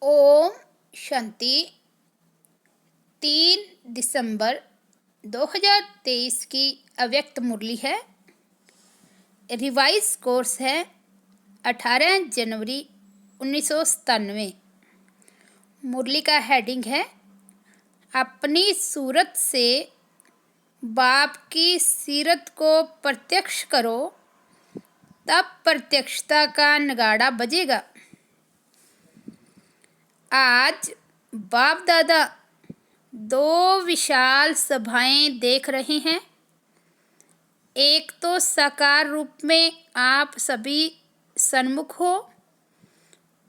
ओम शांति। 3 दिसंबर 2023 की अव्यक्त मुरली है। रिवाइज कोर्स है 18 जनवरी 1997। मुरली का हेडिंग है अपनी सूरत से बाप की सीरत को प्रत्यक्ष करो, तब प्रत्यक्षता का नगाड़ा बजेगा। आज बाप दादा दो विशाल सभाएं देख रहे हैं। एक तो साकार रूप में आप सभी सन्मुख हो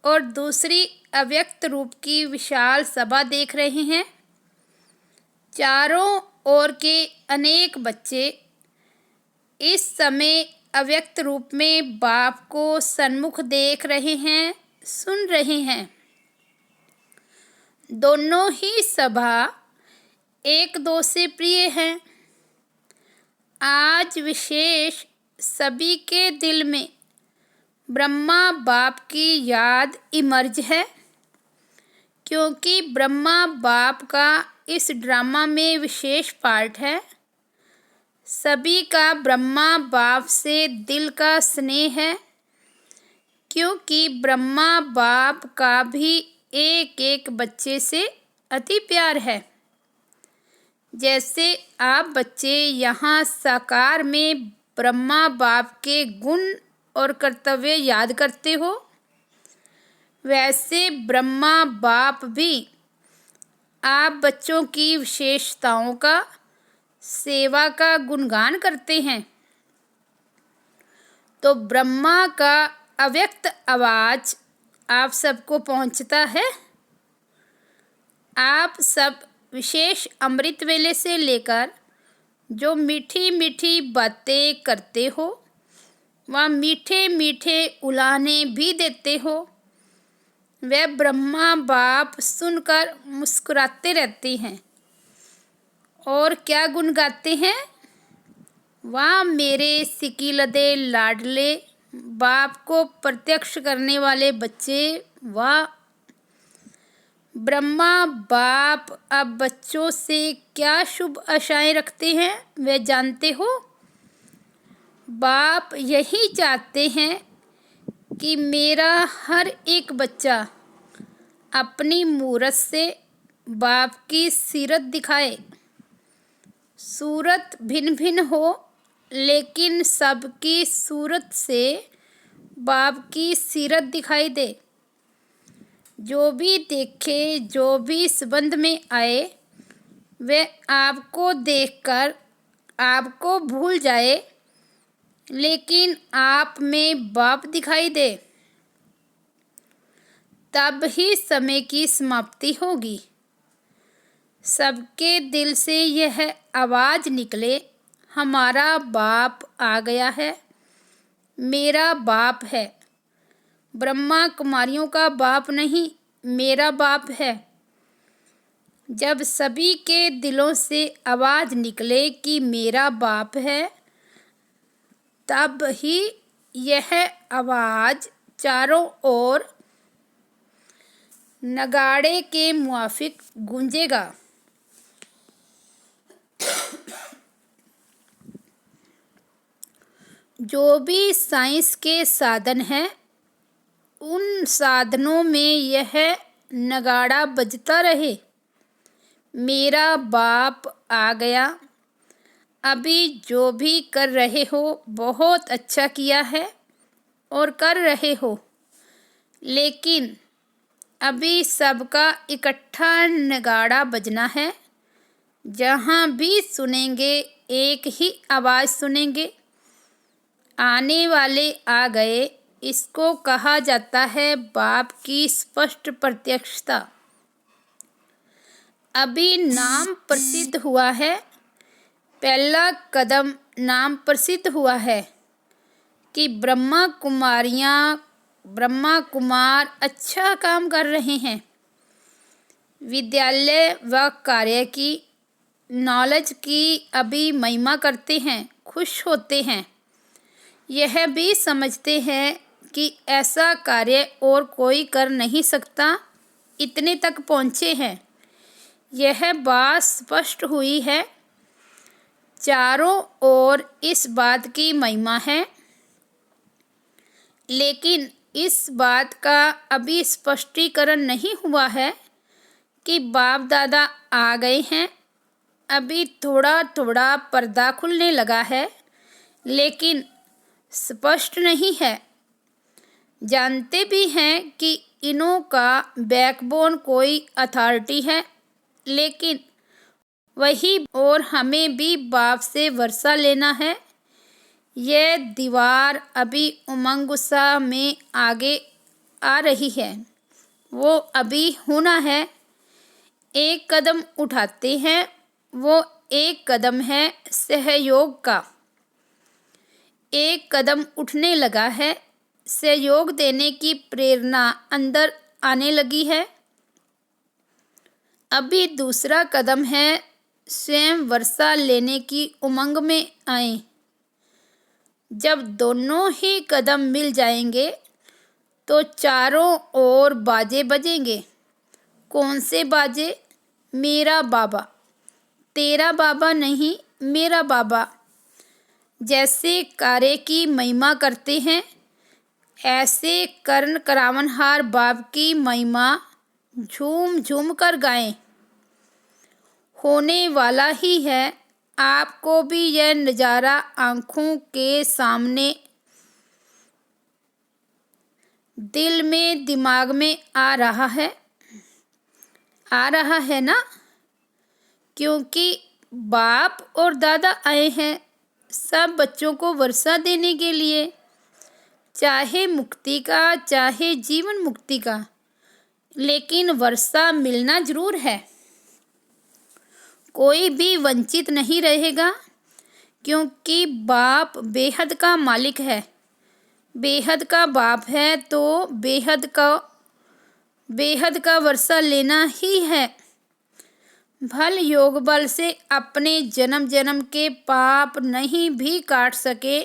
और दूसरी अव्यक्त रूप की विशाल सभा देख रहे हैं। चारों ओर के अनेक बच्चे इस समय अव्यक्त रूप में बाप को सन्मुख देख रहे हैं, सुन रहे हैं। दोनों ही सभा एक दो से प्रिय हैं। आज विशेष सभी के दिल में ब्रह्मा बाप की याद इमर्ज है, क्योंकि ब्रह्मा बाप का इस ड्रामा में विशेष पार्ट है। सभी का ब्रह्मा बाप से दिल का स्नेह है, क्योंकि ब्रह्मा बाप का भी एक एक बच्चे से अति प्यार है। जैसे आप बच्चे यहाँ साकार में ब्रह्मा बाप के गुण और कर्तव्य याद करते हो, वैसे ब्रह्मा बाप भी आप बच्चों की विशेषताओं का, सेवा का गुणगान करते हैं। तो ब्रह्मा का अव्यक्त आवाज आप सबको पहुंचता है। आप सब विशेष अमृत वेले से लेकर जो मीठी मीठी बातें करते हो, वह मीठे मीठे उलाहने भी देते हो, वे ब्रह्मा बाप सुनकर मुस्कुराते रहते हैं। और क्या गुण गाते हैं? वाह मेरे सिकीलदे लाडले बाप को प्रत्यक्ष करने वाले बच्चे, वाह। ब्रह्मा बाप अब बच्चों से क्या शुभ आशाएं रखते हैं, वे जानते हो? बाप यही चाहते हैं कि मेरा हर एक बच्चा अपनी मूरत से बाप की सीरत दिखाए। सूरत भिन्न भिन्न हो, लेकिन सबकी सूरत से बाप की सीरत दिखाई दे। जो भी देखे, जो भी संबंध में आए, वे आपको देखकर आपको भूल जाए, लेकिन आप में बाप दिखाई दे। तब ही समय की समाप्ति होगी। सबके दिल से यह आवाज़ निकले, हमारा बाप आ गया है, मेरा बाप है। ब्रह्मा कुमारियों का बाप नहीं, मेरा बाप है। जब सभी के दिलों से आवाज़ निकले कि मेरा बाप है, तब ही यह आवाज़ चारों ओर नगाड़े के मुआफिक गूंजेगा। जो भी साइंस के साधन हैं, उन साधनों में यह नगाड़ा बजता रहे, मेरा बाप आ गया। अभी जो भी कर रहे हो बहुत अच्छा किया है और कर रहे हो, लेकिन अभी सबका इकट्ठा नगाड़ा बजना है। जहाँ भी सुनेंगे एक ही आवाज़ सुनेंगे, आने वाले आ गए। इसको कहा जाता है बाप की स्पष्ट प्रत्यक्षता। अभी नाम प्रसिद्ध हुआ है, पहला कदम नाम प्रसिद्ध हुआ है कि ब्रह्मा कुमार अच्छा काम कर रहे हैं। विद्यालय व कार्य की, नॉलेज की अभी महिमा करते हैं, खुश होते हैं। यह भी समझते हैं कि ऐसा कार्य और कोई कर नहीं सकता, इतने तक पहुँचे हैं, यह बात स्पष्ट हुई है। चारों ओर इस बात की महिमा है, लेकिन इस बात का अभी स्पष्टीकरण नहीं हुआ है कि बाप दादा आ गए हैं। अभी थोड़ा थोड़ा पर्दा खुलने लगा है, लेकिन स्पष्ट नहीं है। जानते भी हैं कि इनों का बैकबोन कोई अथॉरिटी है, लेकिन वही और हमें भी बाप से वर्षा लेना है। यह दीवार अभी उमंग उत्साह में आगे आ रही है, वो अभी होना है। एक कदम उठाते हैं, वो एक कदम है सहयोग का। एक कदम उठने लगा है, सहयोग देने की प्रेरणा अंदर आने लगी है। अभी दूसरा कदम है स्वयं वर्षा लेने की उमंग में आए। जब दोनों ही कदम मिल जाएंगे तो चारों ओर बाजे बजेंगे। कौन से बाजे? मेरा बाबा, तेरा बाबा नहीं, मेरा बाबा। जैसे कारे की महिमा करते हैं, ऐसे कर्ण करावनहार बाप की महिमा झूम झूम कर गाएं। होने वाला ही है। आपको भी यह नज़ारा आँखों के सामने, दिल में, दिमाग में आ रहा है ना? क्योंकि बाप और दादा आए हैं सब बच्चों को वर्षा देने के लिए, चाहे मुक्ति का, चाहे जीवन मुक्ति का, लेकिन वर्षा मिलना जरूर है। कोई भी वंचित नहीं रहेगा, क्योंकि बाप बेहद का मालिक है। बेहद का बाप है तो बेहद का वर्षा लेना ही है। भल योग बल से अपने जन्म जन्म के पाप नहीं भी काट सके,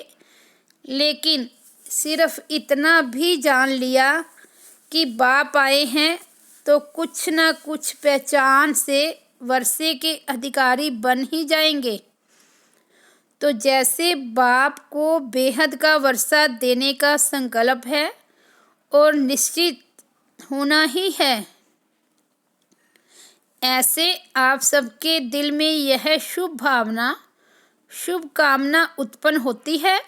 लेकिन सिर्फ इतना भी जान लिया कि बाप आए हैं तो कुछ न कुछ पहचान से वर्षे के अधिकारी बन ही जाएंगे। तो जैसे बाप को बेहद का वर्षा देने का संकल्प है और निश्चित होना ही है, ऐसे आप सबके दिल में यह शुभ भावना, शुभ कामना उत्पन्न होती है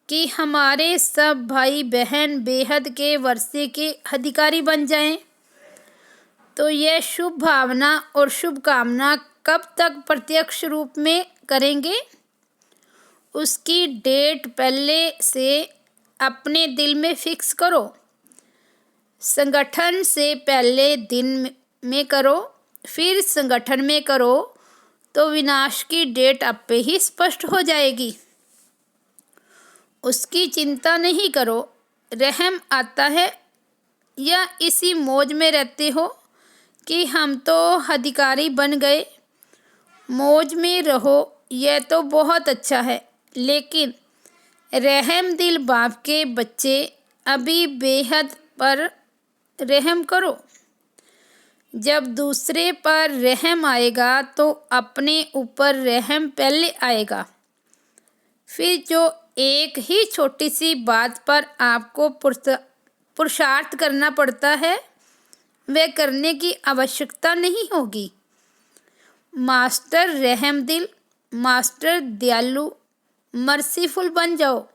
कि हमारे सब भाई बहन बेहद के वर्षे के अधिकारी बन जाएं। तो यह शुभ भावना और शुभ कामना कब तक प्रत्यक्ष रूप में करेंगे? उसकी डेट पहले से अपने दिल में फिक्स करो। संगठन से पहले दिन में करो, फिर संगठन में करो, तो विनाश की डेट आप पे ही स्पष्ट हो जाएगी। उसकी चिंता नहीं करो। रहम आता है या इसी मौज में रहते हो कि हम तो अधिकारी बन गए? मौज में रहो, यह तो बहुत अच्छा है, लेकिन रहम दिल बाप के बच्चे अभी बेहद पर रहम करो। जब दूसरे पर रहम आएगा तो अपने ऊपर रहम पहले आएगा। फिर जो एक ही छोटी सी बात पर आपको पुरुषार्थ करना पड़ता है, वह करने की आवश्यकता नहीं होगी। मास्टर रहम दिल, मास्टर दयालु, मर्सीफुल बन जाओ।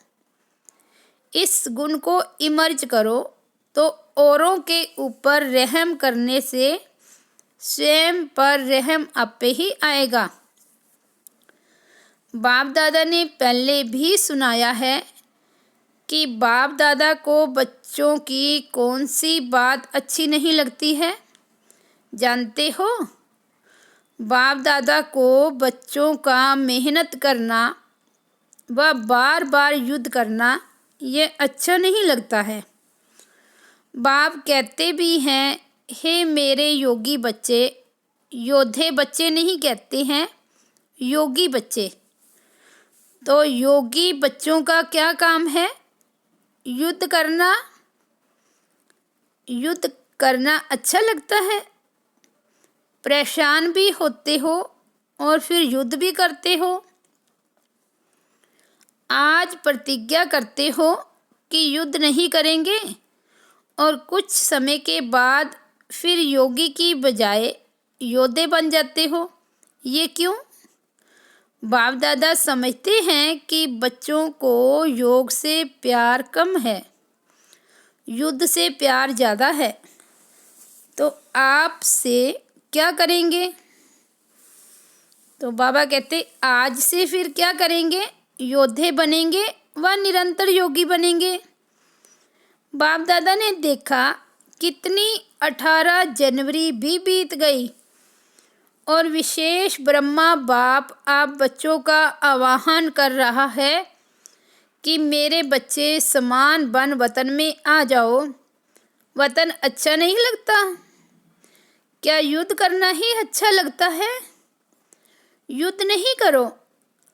इस गुण को इमर्ज करो तो औरों के ऊपर रहम करने से स्वयं पर रहम आपे ही आएगा। बाप दादा ने पहले भी सुनाया है कि बाप दादा को बच्चों की कौन सी बात अच्छी नहीं लगती है, जानते हो? बाप दादा को बच्चों का मेहनत करना व बार बार युद्ध करना ये अच्छा नहीं लगता है। बाप कहते भी हैं, हे मेरे योगी बच्चे, योद्धे बच्चे नहीं कहते हैं, योगी बच्चे। तो योगी बच्चों का क्या काम है? युद्ध करना। युद्ध करना अच्छा लगता है? परेशान भी होते हो और फिर युद्ध भी करते हो। आज प्रतिज्ञा करते हो कि युद्ध नहीं करेंगे और कुछ समय के बाद फिर योगी की बजाय योद्धे बन जाते हो। ये क्यों? बाप दादा समझते हैं कि बच्चों को योग से प्यार कम है, युद्ध से प्यार ज़्यादा है। तो आपसे क्या करेंगे? तो बाबा कहते आज से फिर क्या करेंगे? योद्धे बनेंगे व निरंतर योगी बनेंगे। बाप दादा ने देखा कितनी 18 जनवरी भी बीत गई और विशेष ब्रह्मा बाप आप बच्चों का आह्वान कर रहा है कि मेरे बच्चे समान वन वतन में आ जाओ। वतन अच्छा नहीं लगता? क्या युद्ध करना ही अच्छा लगता है? युद्ध नहीं करो,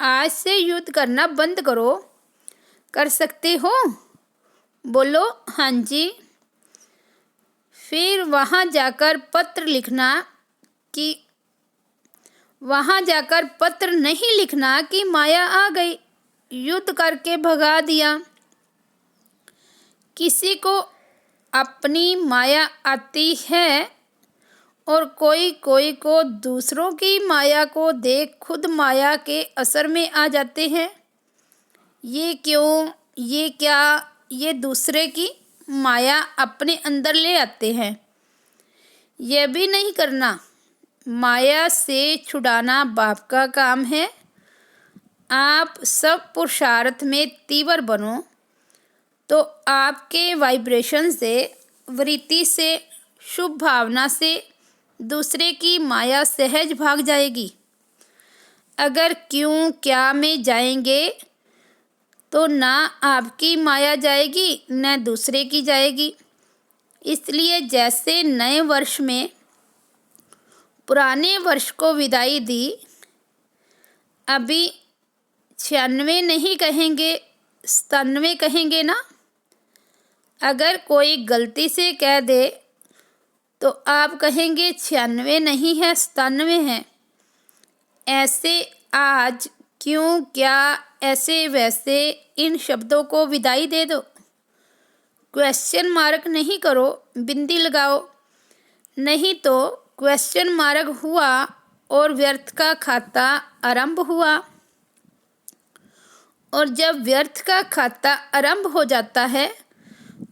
आज से युद्ध करना बंद करो। कर सकते हो? बोलो हाँ जी। फिर वहाँ जाकर पत्र नहीं लिखना कि माया आ गई, युद्ध करके भगा दिया। किसी को अपनी माया आती है और कोई कोई को दूसरों की माया को देख खुद माया के असर में आ जाते हैं। ये क्यों, ये क्या? ये दूसरे की माया अपने अंदर ले आते हैं। यह भी नहीं करना। माया से छुड़ाना बाप का काम है। आप सब पुरुषार्थ में तीव्र बनो तो आपके वाइब्रेशन से, वृत्ति से, शुभ भावना से दूसरे की माया सहज भाग जाएगी। अगर क्यों क्या में जाएंगे तो ना आपकी माया जाएगी न दूसरे की जाएगी। इसलिए जैसे नए वर्ष में पुराने वर्ष को विदाई दी, अभी 96 नहीं कहेंगे, 97 कहेंगे ना। अगर कोई गलती से कह दे तो आप कहेंगे 96 नहीं है, 97 है। ऐसे आज क्यों क्या, ऐसे वैसे इन शब्दों को विदाई दे दो। क्वेश्चन मार्क नहीं करो, बिंदी लगाओ। नहीं तो क्वेश्चन मार्क हुआ और व्यर्थ का खाता आरंभ हुआ। और जब व्यर्थ का खाता आरंभ हो जाता है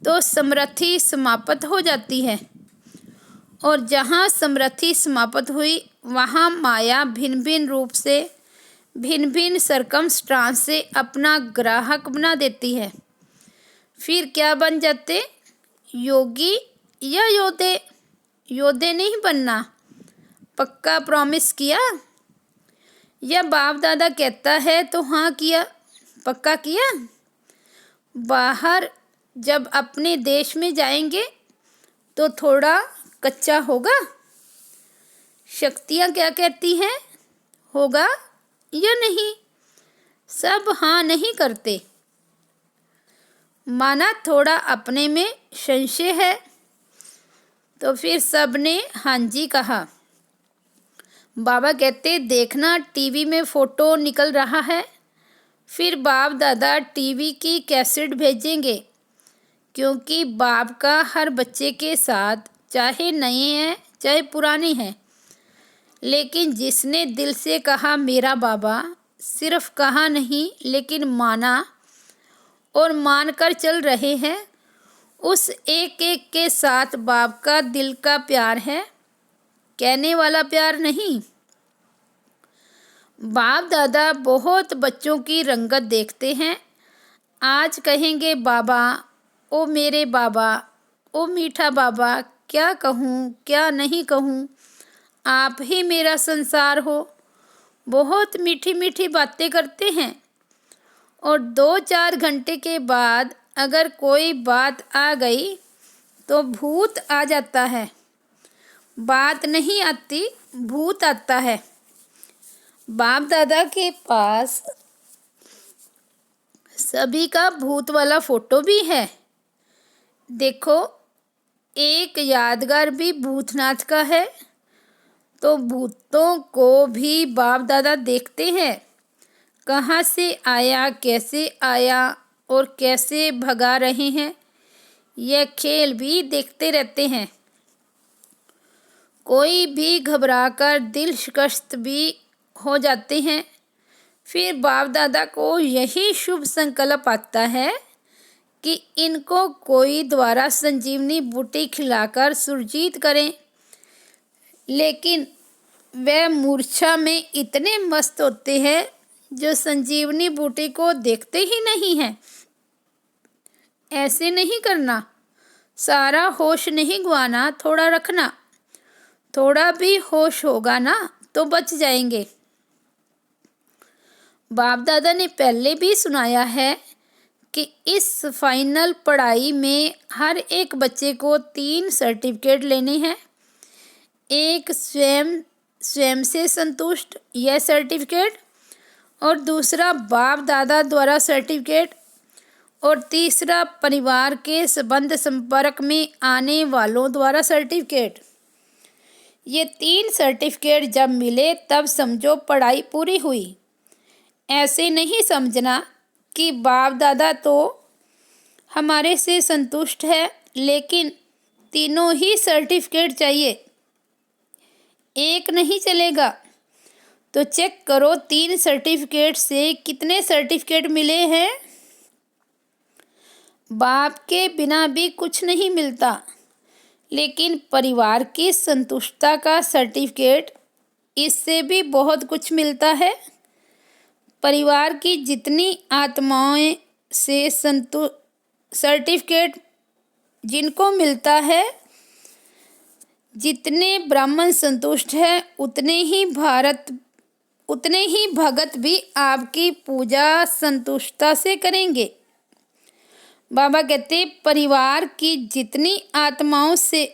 तो समृद्धि समाप्त हो जाती है। और जहाँ समृद्धि समाप्त हुई वहाँ माया भिन्न भिन्न रूप से, भिन्न भिन्न सरकमस्टांस से अपना ग्राहक बना देती है। फिर क्या बन जाते? योगी या योद्धे? योद्धे नहीं बनना। पक्का प्रॉमिस किया? या बाप दादा कहता है तो हाँ किया, पक्का किया? बाहर जब अपने देश में जाएंगे तो थोड़ा कच्चा होगा। शक्तियाँ क्या कहती हैं? होगा या नहीं? सब हाँ नहीं करते। माना थोड़ा अपने में संशय है तो फिर सब ने हाँ जी कहा। बाबा कहते देखना टीवी में फ़ोटो निकल रहा है। फिर बाप दादा टीवी की कैसेट भेजेंगे, क्योंकि बाप का हर बच्चे के साथ चाहे नए हैं चाहे पुराने हैं, लेकिन जिसने दिल से कहा मेरा बाबा, सिर्फ कहा नहीं लेकिन माना और मानकर चल रहे हैं, उस एक एक के साथ बाप का दिल का प्यार है, कहने वाला प्यार नहीं। बाप दादा बहुत बच्चों की रंगत देखते हैं। आज कहेंगे बाबा, ओ मेरे बाबा, ओ मीठा बाबा, क्या कहूँ क्या नहीं कहूँ, आप ही मेरा संसार हो। बहुत मीठी मीठी बातें करते हैं और 2-4 घंटे के बाद अगर कोई बात आ गई तो भूत आ जाता है। बात नहीं आती, भूत आता है। बाप दादा के पास सभी का भूत वाला फ़ोटो भी है। देखो एक यादगार भी भूतनाथ का है। तो भूतों को भी बाप दादा देखते हैं। कहाँ से आया, कैसे आया और कैसे भगा रहे हैं, यह खेल भी देखते रहते हैं। कोई भी घबराकर दिल शिकस्त भी हो जाते हैं। फिर बाप दादा को यही शुभ संकल्प आता है कि इनको कोई द्वारा संजीवनी बूटी खिलाकर सुरजीत करें। लेकिन वे मूर्छा में इतने मस्त होते हैं जो संजीवनी बूटी को देखते ही नहीं हैं। ऐसे नहीं करना, सारा होश नहीं गंवाना, थोड़ा रखना। थोड़ा भी होश होगा ना तो बच जाएंगे। बाप दादा ने पहले भी सुनाया है कि इस फाइनल पढ़ाई में हर एक बच्चे को 3 सर्टिफिकेट लेने हैं। एक स्वयं से संतुष्ट यह सर्टिफिकेट, और दूसरा बाप दादा द्वारा सर्टिफिकेट, और तीसरा परिवार के संबंध संपर्क में आने वालों द्वारा सर्टिफिकेट। ये 3 सर्टिफिकेट जब मिले तब समझो पढ़ाई पूरी हुई। ऐसे नहीं समझना कि बाप दादा तो हमारे से संतुष्ट है, लेकिन तीनों ही सर्टिफिकेट चाहिए, एक नहीं चलेगा। तो चेक करो 3 सर्टिफिकेट से कितने सर्टिफिकेट मिले हैं। बाप के बिना भी कुछ नहीं मिलता, लेकिन परिवार की संतुष्टता का सर्टिफिकेट, इससे भी बहुत कुछ मिलता है। परिवार की जितनी आत्माएं से सर्टिफिकेट जिनको मिलता है, जितने ब्राह्मण संतुष्ट हैं, उतने ही भगत भी आपकी पूजा संतुष्टता से करेंगे। बाबा कहते परिवार की जितनी आत्माओं से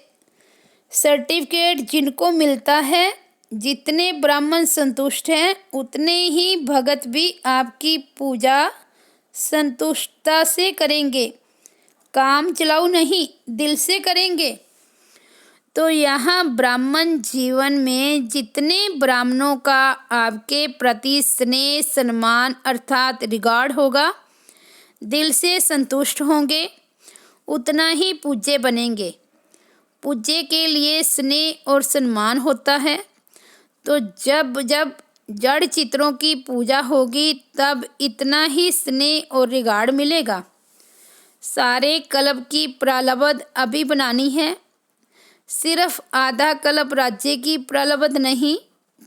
सर्टिफिकेट जिनको मिलता है, जितने ब्राह्मण संतुष्ट हैं, उतने ही भगत भी आपकी पूजा संतुष्टता से करेंगे। काम चलाऊ नहीं, दिल से करेंगे। तो यहाँ ब्राह्मण जीवन में जितने ब्राह्मणों का आपके प्रति स्नेह सम्मान अर्थात रिगार्ड होगा, दिल से संतुष्ट होंगे, उतना ही पूज्य बनेंगे। पूज्य के लिए स्नेह और सम्मान होता है। तो जब जब जड़ चित्रों की पूजा होगी तब इतना ही स्नेह और रिगार्ड मिलेगा। सारे कल्प की प्रलब्ध अभी बनानी है। सिर्फ आधा कल्प राज्य की प्रलब्ध नहीं,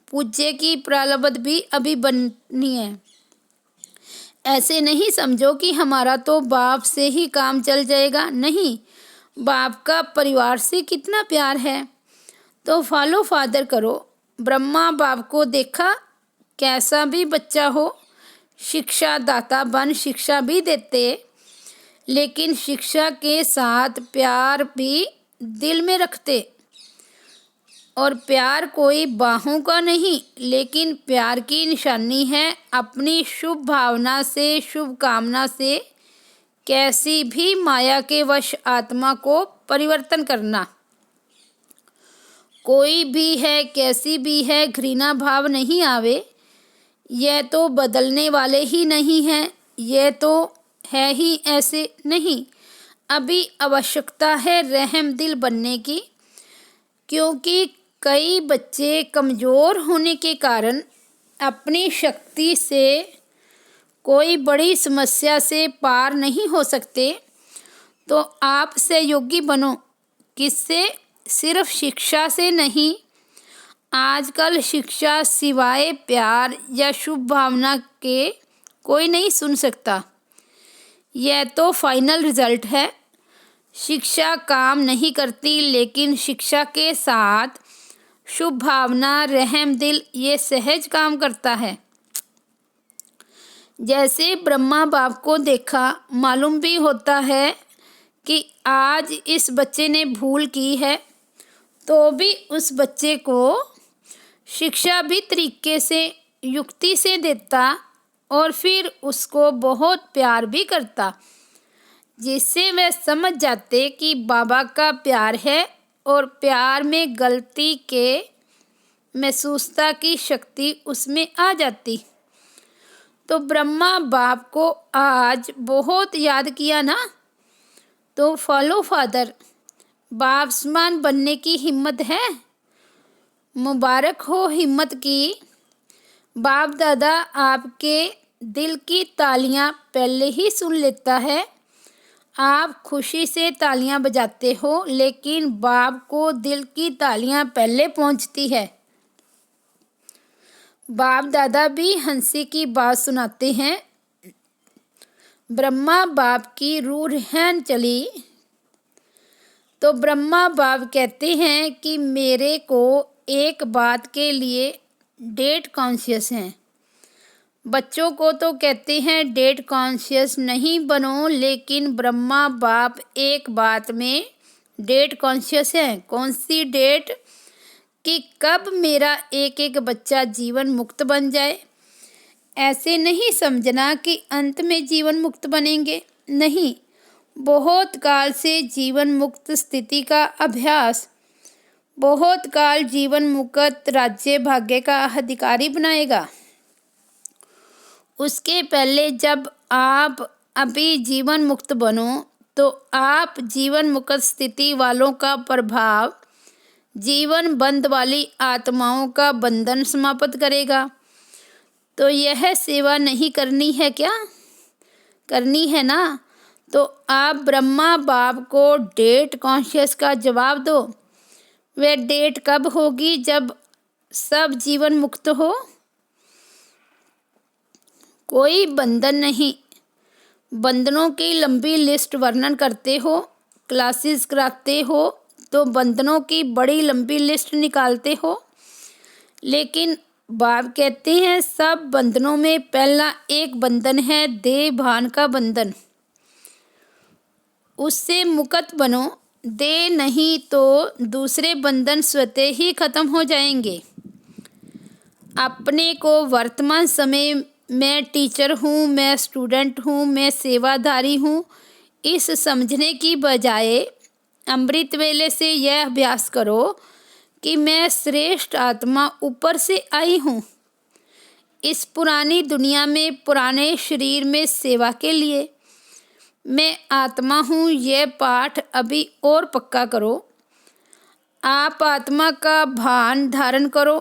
पूज्य की प्रलब्ध भी अभी बननी है। ऐसे नहीं समझो कि हमारा तो बाप से ही काम चल जाएगा। नहीं, बाप का परिवार से कितना प्यार है। तो फॉलो फादर करो। ब्रह्मा बाप को देखा, कैसा भी बच्चा हो, शिक्षा दाता बन शिक्षा भी देते, लेकिन शिक्षा के साथ प्यार भी दिल में रखते। और प्यार कोई बाहों का नहीं, लेकिन प्यार की निशानी है अपनी शुभ भावना से, शुभ कामना से कैसी भी माया के वश आत्मा को परिवर्तन करना। कोई भी है, कैसी भी है, घृणा भाव नहीं आवे। यह तो बदलने वाले ही नहीं हैं, यह तो है ही ऐसे नहीं। अभी आवश्यकता है रहम दिल बनने की, क्योंकि कई बच्चे कमज़ोर होने के कारण अपनी शक्ति से कोई बड़ी समस्या से पार नहीं हो सकते। तो आप सहयोगी बनो। किससे? सिर्फ शिक्षा से नहीं। आजकल शिक्षा सिवाय प्यार या शुभ भावना के कोई नहीं सुन सकता। यह तो फाइनल रिजल्ट है। शिक्षा काम नहीं करती, लेकिन शिक्षा के साथ शुभ भावना, रहम दिल, ये सहज काम करता है। जैसे ब्रह्मा बाप को देखा, मालूम भी होता है कि आज इस बच्चे ने भूल की है, तो भी उस बच्चे को शिक्षा भी तरीके से, युक्ति से देता और फिर उसको बहुत प्यार भी करता। जिससे वे समझ जाते कि बाबा का प्यार है और प्यार में गलती के महसूसता की शक्ति उसमें आ जाती। तो ब्रह्मा बाप को आज बहुत याद किया ना, तो फॉलो फादर, बाप समान बनने की हिम्मत है। मुबारक हो हिम्मत की। बाप दादा आपके दिल की तालियां पहले ही सुन लेता है। आप खुशी से तालियां बजाते हो, लेकिन बाप को दिल की तालियां पहले पहुंचती है। बाप दादा भी हंसी की बात सुनाते हैं। ब्रह्मा बाप की रूह रहन चली, तो ब्रह्मा बाप कहते हैं कि मेरे को एक बात के लिए डेट कॉन्शियस हैं। बच्चों को तो कहते हैं डेट कॉन्शियस नहीं बनो, लेकिन ब्रह्मा बाप एक बात में डेट कॉन्शियस हैं। कौन सी डेट? कि कब मेरा एक एक बच्चा जीवन मुक्त बन जाए। ऐसे नहीं समझना कि अंत में जीवन मुक्त बनेंगे, नहीं, बहुत काल से जीवन मुक्त स्थिति का अभ्यास, बहुत काल जीवन मुक्त राज्य भाग्य का अधिकारी बनाएगा। उसके पहले जब आप अभी जीवन मुक्त बनो, तो आप जीवन मुक्त स्थिति वालों का प्रभाव जीवन बंद वाली आत्माओं का बंधन समाप्त करेगा। तो यह सेवा नहीं करनी है क्या? करनी है ना। तो आप ब्रह्मा बाप को डेट कॉन्शियस का जवाब दो। वह डेट कब होगी? जब सब जीवन मुक्त हो। कोई बंधन नहीं। बंधनों की लंबी लिस्ट वर्णन करते हो, क्लासेस कराते हो, तो बंधनों की बड़ी लंबी लिस्ट निकालते हो, लेकिन बाप कहते हैं सब बंधनों में पहला एक बंधन है, देह भान का बंधन। उससे मुक्त बनो। देह नहीं तो दूसरे बंधन स्वतः ही खत्म हो जाएंगे। अपने को वर्तमान समय मैं टीचर हूँ, मैं स्टूडेंट हूँ, मैं सेवाधारी हूँ, इस समझने की बजाय अमृत वेले से यह अभ्यास करो कि मैं श्रेष्ठ आत्मा ऊपर से आई हूँ, इस पुरानी दुनिया में पुराने शरीर में सेवा के लिए। मैं आत्मा हूँ, यह पाठ अभी और पक्का करो। आप आत्मा का भान धारण करो,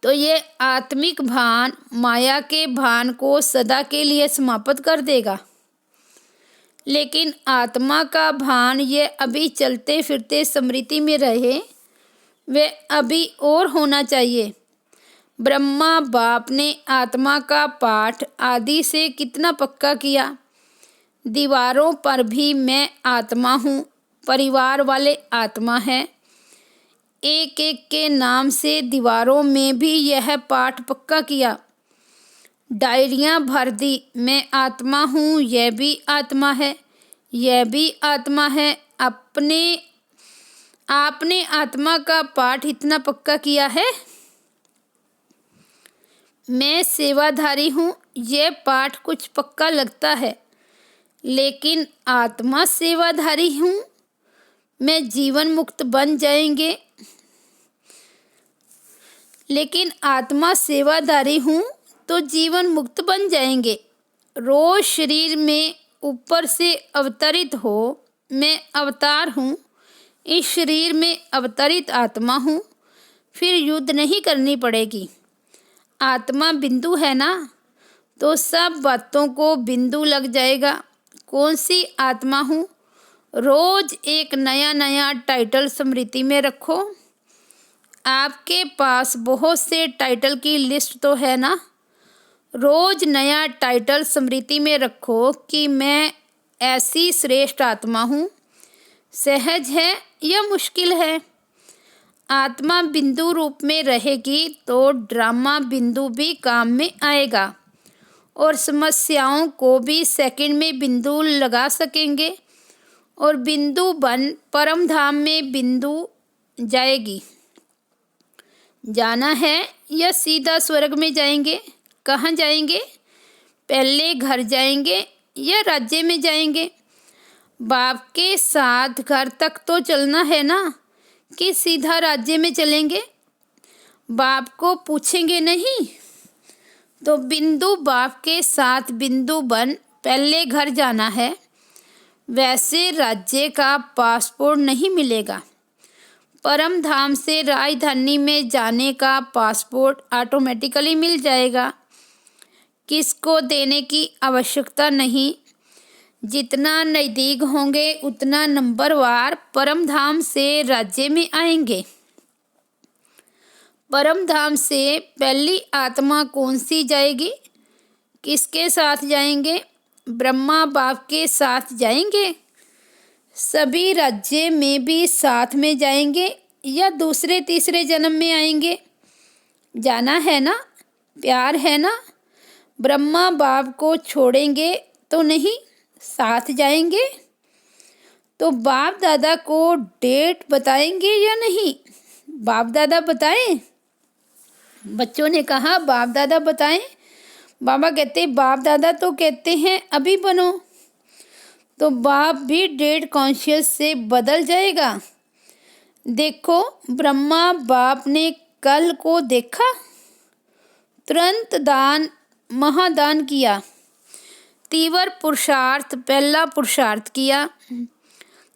तो ये आत्मिक भान माया के भान को सदा के लिए समाप्त कर देगा। लेकिन आत्मा का भान ये अभी चलते फिरते स्मृति में रहे, वे अभी और होना चाहिए। ब्रह्मा बाप ने आत्मा का पाठ आदि से कितना पक्का किया। दीवारों पर भी मैं आत्मा हूँ, परिवार वाले आत्मा है। एक एक के नाम से दीवारों में भी यह पाठ पक्का किया। डायरियाँ भर दी, मैं आत्मा हूँ, यह भी आत्मा है, यह भी आत्मा है। आपने आत्मा का पाठ इतना पक्का किया है। मैं सेवाधारी हूँ, यह पाठ कुछ पक्का लगता है, लेकिन आत्मा सेवाधारी हूँ, मैं जीवन मुक्त बन जाएंगे। लेकिन आत्मा सेवाधारी हूँ तो जीवन मुक्त बन जाएंगे। रोज शरीर में ऊपर से अवतरित हो, मैं अवतार हूँ, इस शरीर में अवतरित आत्मा हूँ, फिर युद्ध नहीं करनी पड़ेगी। आत्मा बिंदु है ना, तो सब बातों को बिंदु लग जाएगा। कौन सी आत्मा हूँ? रोज एक नया नया टाइटल स्मृति में रखो। आपके पास बहुत से टाइटल की लिस्ट तो है ना। रोज नया टाइटल स्मृति में रखो कि मैं ऐसी श्रेष्ठ आत्मा हूँ। सहज है या मुश्किल है? आत्मा बिंदु रूप में रहेगी तो ड्रामा बिंदु भी काम में आएगा, और समस्याओं को भी सेकंड में बिंदु लगा सकेंगे, और बिंदु बन परम धाम में बिंदु जाएगी। जाना है या सीधा स्वर्ग में जाएंगे? कहाँ जाएंगे? पहले घर जाएंगे, या राज्य में जाएंगे? बाप के साथ घर तक तो चलना है ना, कि सीधा राज्य में चलेंगे? बाप को पूछेंगे नहीं? तो बिंदु बाप के साथ बिंदु बन पहले घर जाना है। वैसे राज्य का पासपोर्ट नहीं मिलेगा। परम धाम से राजधानी में जाने का पासपोर्ट ऑटोमेटिकली मिल जाएगा। किसको देने की आवश्यकता नहीं। जितना नज़दीक होंगे उतना नंबरवार परम धाम से राज्य में आएंगे। परम धाम से पहली आत्मा कौन सी जाएगी? किसके साथ जाएंगे? ब्रह्मा बाप के साथ जाएंगे। सभी राज्य में भी साथ में जाएंगे या दूसरे तीसरे जन्म में आएंगे? जाना है ना, प्यार है ना। ब्रह्मा बाप को छोड़ेंगे तो नहीं, साथ जाएंगे। तो बाप दादा को डेट बताएंगे या नहीं? बाप दादा बताएं? बच्चों ने कहा बाप दादा बताएं। बाबा कहते बाप दादा तो कहते हैं अभी बनो। तो बाप भी डेट कॉन्शियस से बदल जाएगा। देखो ब्रह्मा बाप ने कल को देखा, तुरंत दान महादान किया। तीव्र पुरुषार्थ पहला पुरुषार्थ किया।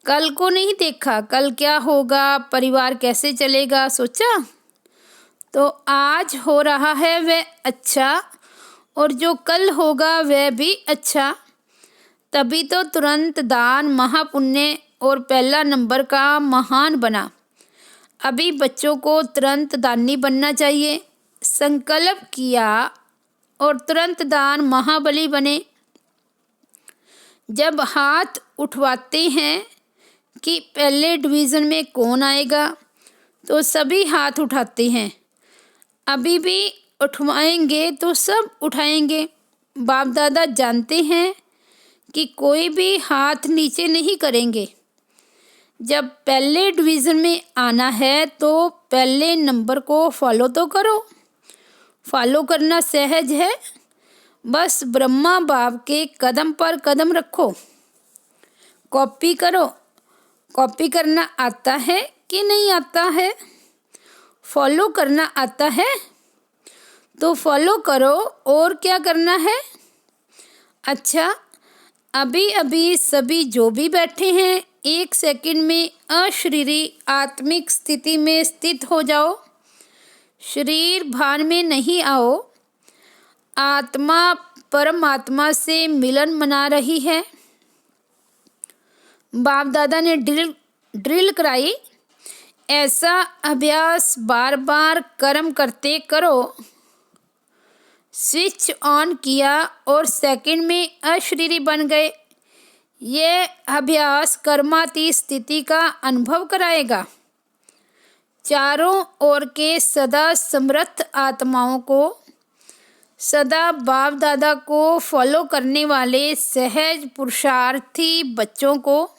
कल को नहीं देखा, कल क्या होगा, परिवार कैसे चलेगा सोचा। तो आज हो रहा है वह अच्छा, और जो कल होगा वह भी अच्छा। तभी तो तुरंत दान महापुण्य और पहला नंबर का महान बना। अभी बच्चों को तुरंत दानी बनना चाहिए। संकल्प किया और तुरंत दान महाबली बने। जब हाथ उठवाते हैं कि पहले डिवीज़न में कौन आएगा, तो सभी हाथ उठाते हैं। अभी भी उठवाएंगे तो सब उठाएंगे। बाप दादा जानते हैं कि कोई भी हाथ नीचे नहीं करेंगे। जब पहले डिवीज़न में आना है तो पहले नंबर को फॉलो तो करो। फॉलो करना सहज है, बस ब्रह्मा बाप के कदम पर कदम रखो। कॉपी करो। कॉपी करना आता है कि नहीं आता है? फॉलो करना आता है तो फॉलो करो। और क्या करना है? अच्छा, अभी अभी सभी जो भी बैठे हैं 1 सेकंड में अशरीरी आत्मिक स्थिति में स्थित हो जाओ। शरीर भान में नहीं आओ। आत्मा परमात्मा से मिलन मना रही है। बाप दादा ने ड्रिल कराई। ऐसा अभ्यास बार बार कर्म करते करो। स्विच ऑन किया और सेकंड में अशरीरी बन गए। यह अभ्यास कर्मातीत स्थिति का अनुभव कराएगा। चारों ओर के सदा समर्थ आत्माओं को, सदा बाप दादा को फॉलो करने वाले सहज पुरुषार्थी बच्चों को,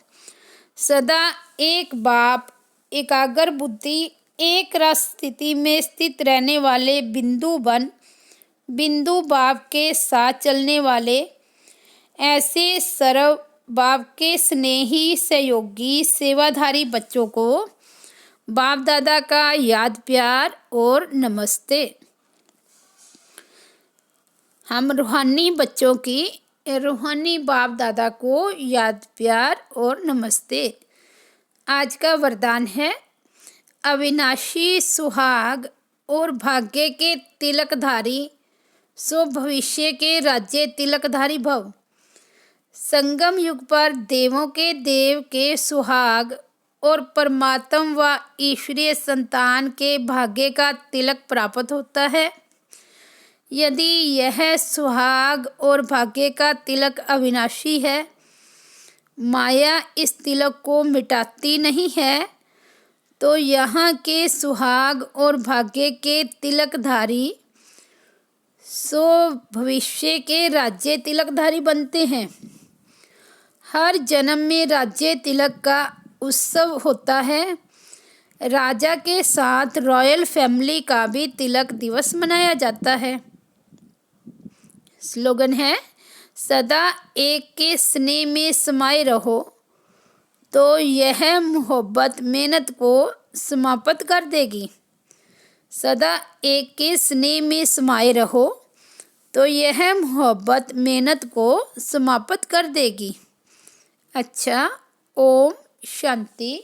सदा एक बाप एकाग्र बुद्धि एक रस स्थिति में स्थित रहने वाले बिंदु बन बिंदु बाप के साथ चलने वाले ऐसे सर्व बाप के स्नेही सहयोगी सेवाधारी बच्चों को बाप दादा का याद प्यार और नमस्ते। हम रूहानी बच्चों की रूहानी बाप दादा को याद प्यार और नमस्ते। आज का वरदान है अविनाशी सुहाग और भाग्य के तिलकधारी सो भविष्य के राज्य तिलकधारी भव। संगम युग पर देवों के देव के सुहाग और परमात्म व ईश्वरीय संतान के भाग्य का तिलक प्राप्त होता है। यदि यह सुहाग और भाग्य का तिलक अविनाशी है, माया इस तिलक को मिटाती नहीं है, तो यहाँ के सुहाग और भाग्य के तिलकधारी सो भविष्य के राज्य तिलकधारी बनते हैं। हर जन्म में राज्य तिलक का उत्सव होता है। राजा के साथ रॉयल फैमिली का भी तिलक दिवस मनाया जाता है। स्लोगन है सदा एक के स्नेह में समाये रहो तो यह मोहब्बत मेहनत को समाप्त कर देगी। सदा एक के स्नेह में समाये रहो तो यह मोहब्बत मेहनत को समाप्त कर देगी। अच्छा, ओम शांति।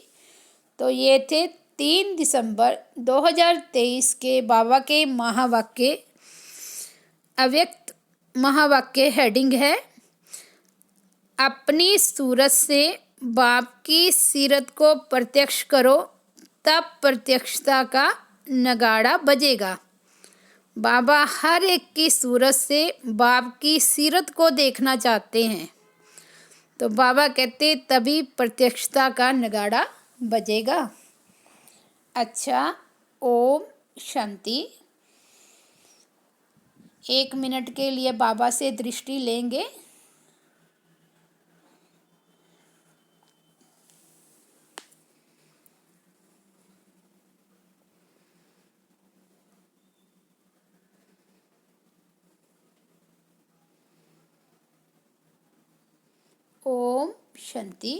तो ये थे 3 दिसंबर 2023 के बाबा के महावाक्य। अव्यक्त महावाक्य हेडिंग है, अपनी सूरत से बाप की सीरत को प्रत्यक्ष करो, तब प्रत्यक्षता का नगाड़ा बजेगा। बाबा हर एक की सूरत से बाप की सीरत को देखना चाहते हैं, तो बाबा कहते तभी प्रत्यक्षता का नगाड़ा बजेगा। अच्छा, ओम शांति। 1 मिनट के लिए बाबा से दृष्टि लेंगे। ओम शांति।